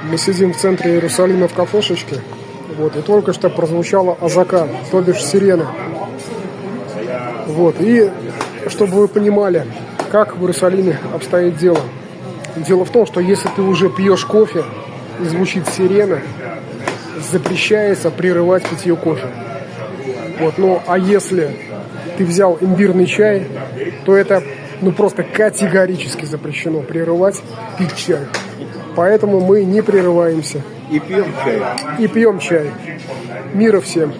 Мы сидим в центре Иерусалима в кафешечке. Вот, и только что прозвучала азака, то бишь сирена. Вот, и чтобы вы понимали, как в Иерусалиме обстоит дело. Дело в том, что если ты уже пьешь кофе и звучит сирена, запрещается прерывать питье кофе. Вот, ну, а если ты взял имбирный чай, то это просто категорически запрещено прерывать пить чай. Поэтому мы не прерываемся. И пьем чай. И пьем чай. Мира всем.